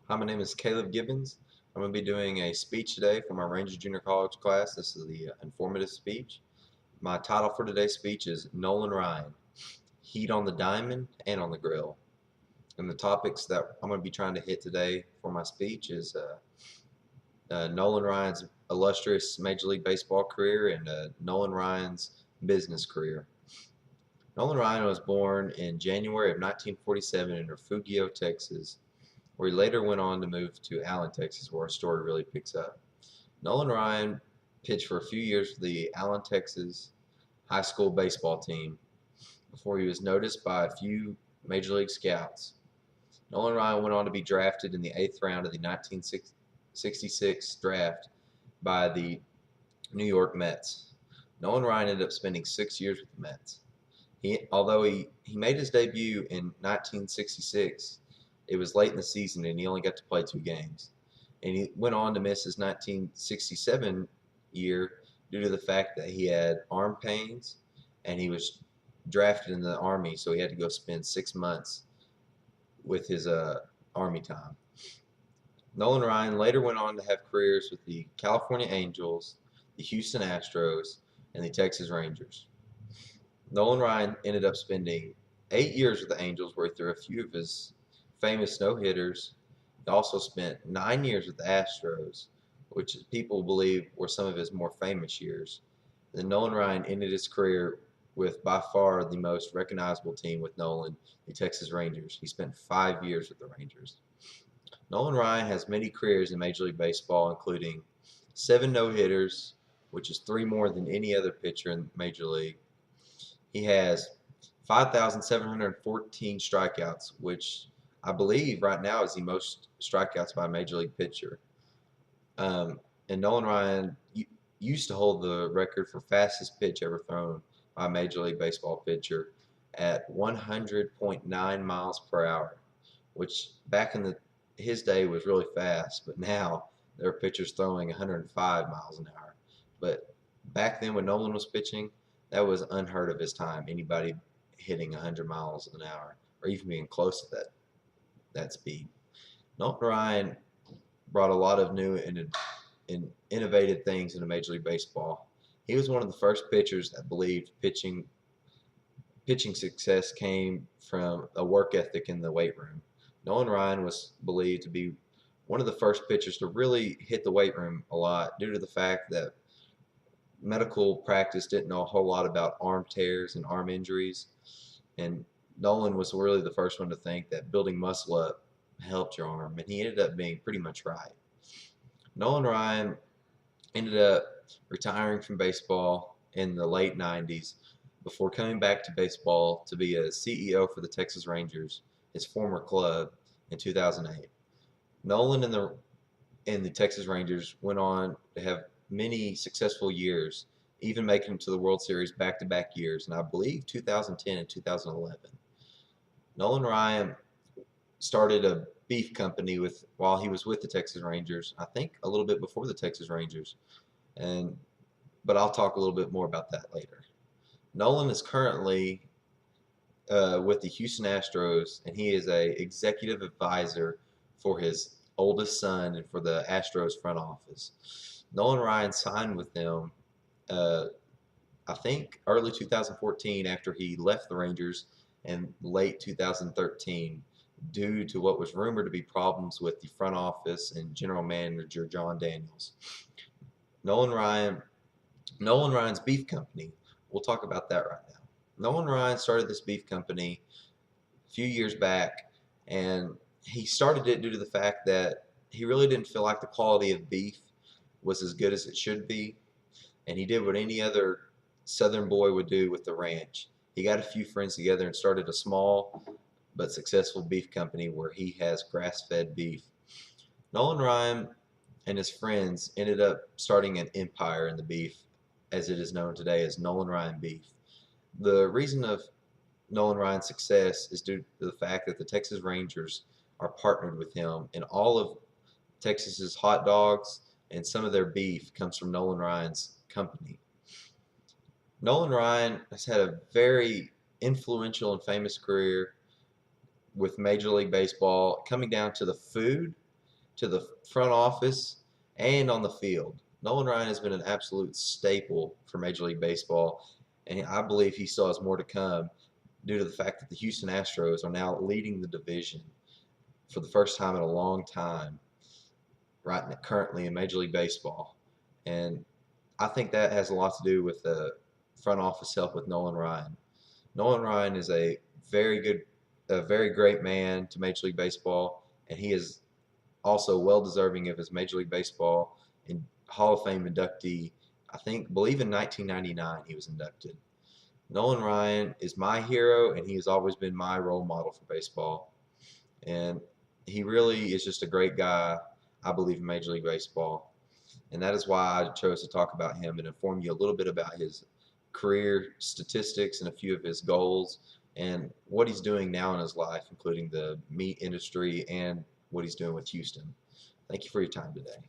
Hi, my name is Caleb Gibbons. I'm going to be doing a speech today for my Ranger Junior College class. This is the informative speech. My title for today's speech is Nolan Ryan, Heat on the Diamond and on the Grill. And the topics that I'm going to be trying to hit today for my speech is Nolan Ryan's illustrious Major League Baseball career and Nolan Ryan's business career. Nolan Ryan was born in January of 1947 in Refugio, Texas, where he later went on to move to Allen, Texas, where our story really picks up. Nolan Ryan pitched for a few years for the Allen, Texas high school baseball team before he was noticed by a few Major League scouts. Nolan Ryan went on to be drafted in the 8th round of the 1966 draft by the New York Mets. Nolan Ryan ended up spending 6 years with the Mets. Although he made his debut in 1966, it was late in the season and he only got to play 2 games. And he went on to miss his 1967 year due to the fact that he had arm pains and he was drafted in the Army, so he had to go spend 6 months with his Army time. Nolan Ryan later went on to have careers with the California Angels, the Houston Astros, and the Texas Rangers. Nolan Ryan ended up spending 8 years with the Angels, where he threw a few of his famous no-hitters. He also spent 9 years with the Astros, which people believe were some of his more famous years. Then Nolan Ryan ended his career with by far the most recognizable team with Nolan, the Texas Rangers. He spent 5 years with the Rangers. Nolan Ryan has many careers in Major League Baseball, including 7 no-hitters, which is 3 more than any other pitcher in Major League. He has 5,714 strikeouts, which I believe right now is the most strikeouts by a Major League pitcher. And Nolan Ryan used to hold the record for fastest pitch ever thrown by a Major League Baseball pitcher at 100.9 miles per hour, which back in his day was really fast, but now there are pitchers throwing 105 miles an hour. But back then when Nolan was pitching, that was unheard of his time. Anybody hitting 100 miles an hour or even being close to that speed. Nolan Ryan brought a lot of new and innovative things into Major League Baseball. He was one of the first pitchers that believed pitching success came from a work ethic in the weight room. Nolan Ryan was believed to be one of the first pitchers to really hit the weight room a lot due to the fact that medical practice didn't know a whole lot about arm tears and arm injuries. And Nolan was really the first one to think that building muscle up helped your arm, and he ended up being pretty much right. Nolan Ryan ended up retiring from baseball in the late 90s before coming back to baseball to be a CEO for the Texas Rangers, his former club, in 2008. Nolan and the Texas Rangers went on to have many successful years, even making it to the World Series back-to-back years, and I believe 2010 and 2011. Nolan Ryan started a beef company while he was with the Texas Rangers, I think a little bit before the Texas Rangers, but I'll talk a little bit more about that later. Nolan is currently with the Houston Astros, and he is a executive advisor for his oldest son and for the Astros front office. Nolan Ryan signed with them, I think, early 2014 after he left the Rangers, and late 2013 due to what was rumored to be problems with the front office and general manager John Daniels. Nolan Ryan's beef company. We'll talk about that right now. Nolan Ryan started this beef company a few years back, and he started it due to the fact that he really didn't feel like the quality of beef was as good as it should be, and he did what any other Southern boy would do with the ranch. He got a few friends together and started a small but successful beef company where he has grass-fed beef. Nolan Ryan and his friends ended up starting an empire in the beef, as it is known today as Nolan Ryan Beef. The reason of Nolan Ryan's success is due to the fact that the Texas Rangers are partnered with him, and all of Texas's hot dogs and some of their beef comes from Nolan Ryan's company. Nolan Ryan has had a very influential and famous career with Major League Baseball, coming down to the food to the front office and on the field. Nolan Ryan has been an absolute staple for Major League Baseball, and I believe he still has more to come due to the fact that the Houston Astros are now leading the division for the first time in a long time, right currently in Major League Baseball. And I think that has a lot to do with the front office help with Nolan Ryan. Nolan Ryan is a very great man to Major League Baseball, and he is also well deserving of his Major League Baseball and Hall of Fame inductee. Believe in 1999 he was inducted. Nolan Ryan is my hero, and he has always been my role model for baseball. And he really is just a great guy, I believe, in Major League Baseball. And that is why I chose to talk about him and inform you a little bit about his career statistics and a few of his goals and what he's doing now in his life, including the meat industry and what he's doing with Houston. Thank you for your time today.